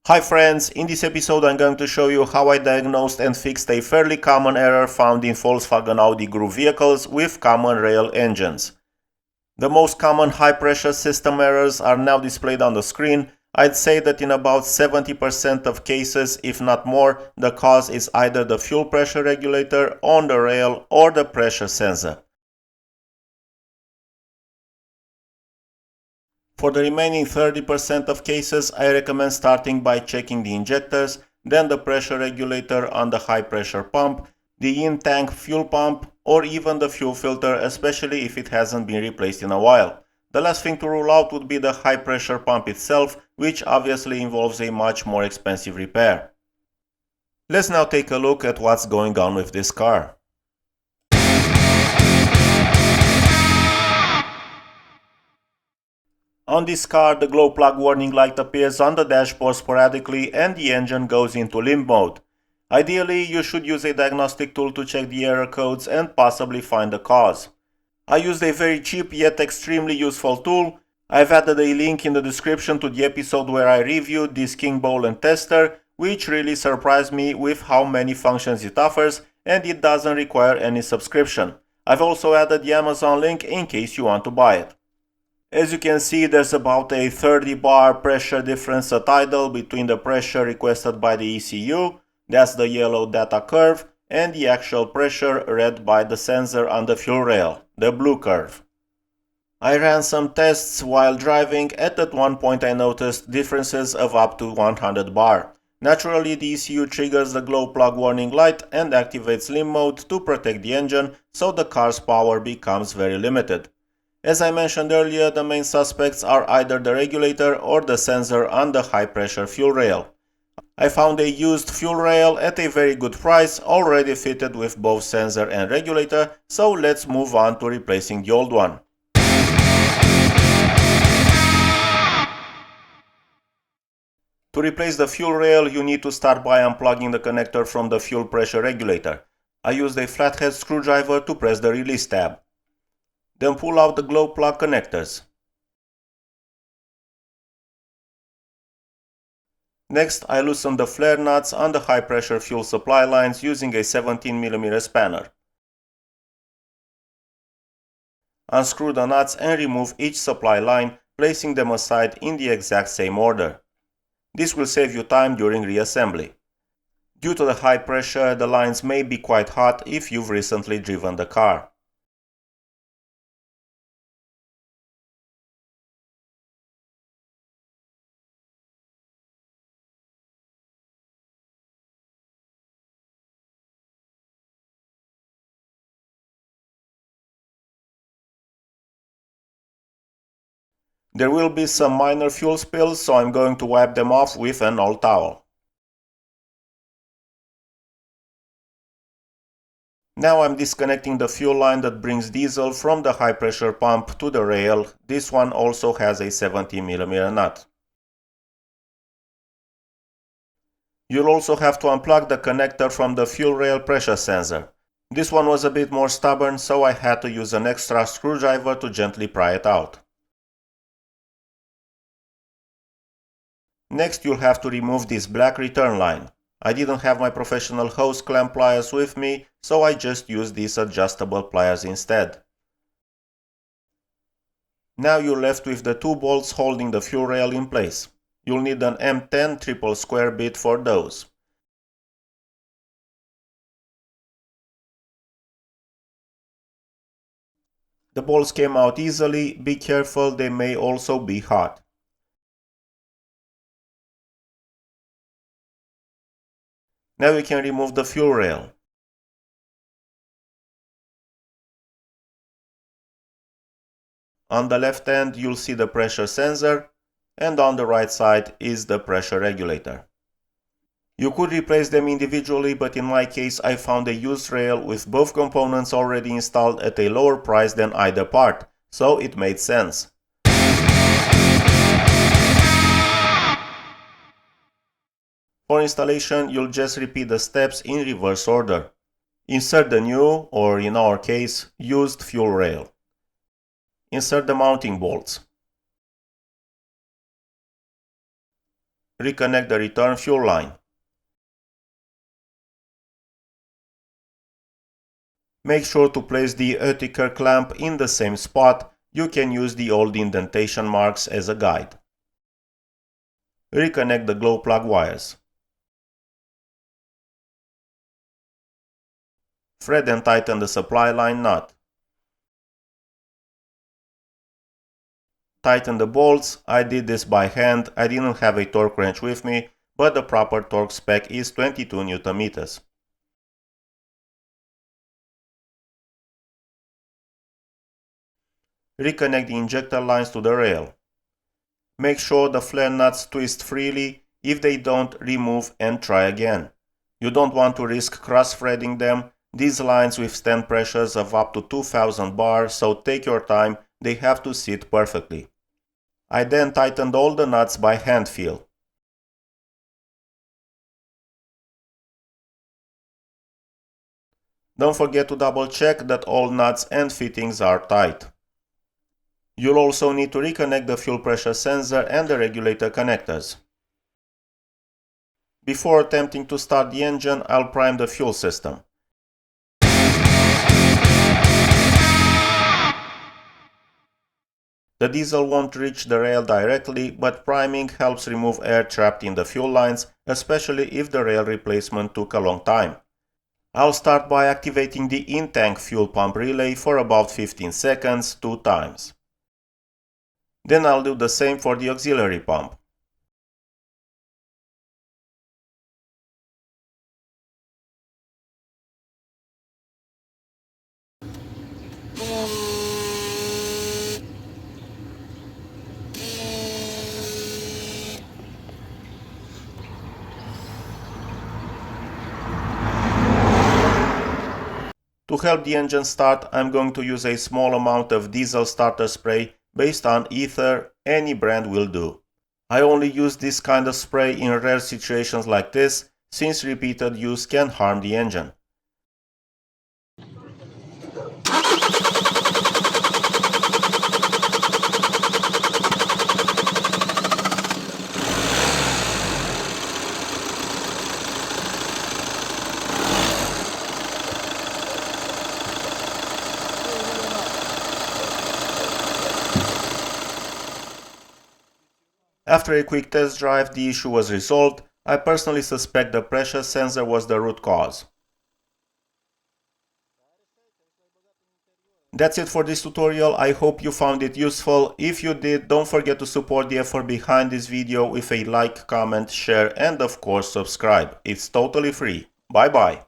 Hi friends, in this episode I'm going to show you how I diagnosed and fixed a fairly common error found in Volkswagen Audi Group vehicles with common rail engines. The most common high-pressure system errors are now displayed on the screen. I'd say that in about 70% of cases, if not more, the cause is either the fuel pressure regulator on the rail or the pressure sensor. For the remaining 30% of cases, I recommend starting by checking the injectors, then the pressure regulator on the high pressure pump, the in-tank fuel pump, or even the fuel filter, especially if it hasn't been replaced in a while. The last thing to rule out would be the high pressure pump itself, which obviously involves a much more expensive repair. Let's now take a look at what's going on with this car. On this car, the glow plug warning light appears on the dashboard sporadically and the engine goes into limp mode. Ideally, you should use a diagnostic tool to check the error codes and possibly find the cause. I used a very cheap yet extremely useful tool. I've added a link in the description to the episode where I reviewed this Kingbolen tester, which really surprised me with how many functions it offers, and it doesn't require any subscription. I've also added the Amazon link in case you want to buy it. As you can see, there's about a 30 bar pressure difference at idle between the pressure requested by the ECU, that's the yellow data curve, and the actual pressure read by the sensor on the fuel rail, the blue curve. I ran some tests while driving, and at one point I noticed differences of up to 100 bar. Naturally, the ECU triggers the glow plug warning light and activates limp mode to protect the engine, so the car's power becomes very limited. As I mentioned earlier, the main suspects are either the regulator or the sensor on the high-pressure fuel rail. I found a used fuel rail at a very good price, already fitted with both sensor and regulator, so let's move on to replacing the old one. To replace the fuel rail, you need to start by unplugging the connector from the fuel pressure regulator. I used a flathead screwdriver to press the release tab. Then pull out the glow plug connectors. Next, I loosen the flare nuts on the high pressure fuel supply lines using a 17mm spanner. Unscrew the nuts and remove each supply line, placing them aside in the exact same order. This will save you time during reassembly. Due to the high pressure, the lines may be quite hot if you've recently driven the car. There will be some minor fuel spills, so I'm going to wipe them off with an old towel. Now I'm disconnecting the fuel line that brings diesel from the high pressure pump to the rail. This one also has a 17mm nut. You'll also have to unplug the connector from the fuel rail pressure sensor. This one was a bit more stubborn, so I had to use an extra screwdriver to gently pry it out. Next, you'll have to remove this black return line. I didn't have my professional hose clamp pliers with me, so I just used these adjustable pliers instead. Now you're left with the two bolts holding the fuel rail in place. You'll need an M10 triple square bit for those. The bolts came out easily. Be careful, they may also be hot. Now you can remove the fuel rail. On the left end you'll see the pressure sensor, and on the right side is the pressure regulator. You could replace them individually, but in my case I found a used rail with both components already installed at a lower price than either part, so it made sense. For installation, you'll just repeat the steps in reverse order. Insert the new, or in our case, used fuel rail. Insert the mounting bolts. Reconnect the return fuel line. Make sure to place the Oetiker clamp in the same spot. You can use the old indentation marks as a guide. Reconnect the glow plug wires. Thread and tighten the supply line nut. Tighten the bolts. I did this by hand. I didn't have a torque wrench with me, but the proper torque spec is 22 Nm. Reconnect the injector lines to the rail. Make sure the flare nuts twist freely. If they don't, remove and try again. You don't want to risk cross-threading them. These lines withstand pressures of up to 2000 bar, so take your time, they have to sit perfectly. I then tightened all the nuts by hand feel. Don't forget to double check that all nuts and fittings are tight. You'll also need to reconnect the fuel pressure sensor and the regulator connectors. Before attempting to start the engine, I'll prime the fuel system. The diesel won't reach the rail directly, but priming helps remove air trapped in the fuel lines, especially if the rail replacement took a long time. I'll start by activating the in-tank fuel pump relay for about 15 seconds, 2 times. Then I'll do the same for the auxiliary pump. To help the engine start, I'm going to use a small amount of diesel starter spray based on ether. Any brand will do. I only use this kind of spray in rare situations like this, since repeated use can harm the engine. After a quick test drive, the issue was resolved. I personally suspect the pressure sensor was the root cause. That's it for this tutorial. I hope you found it useful. If you did, don't forget to support the effort behind this video with a like, comment, share, and of course subscribe. It's totally free. Bye bye.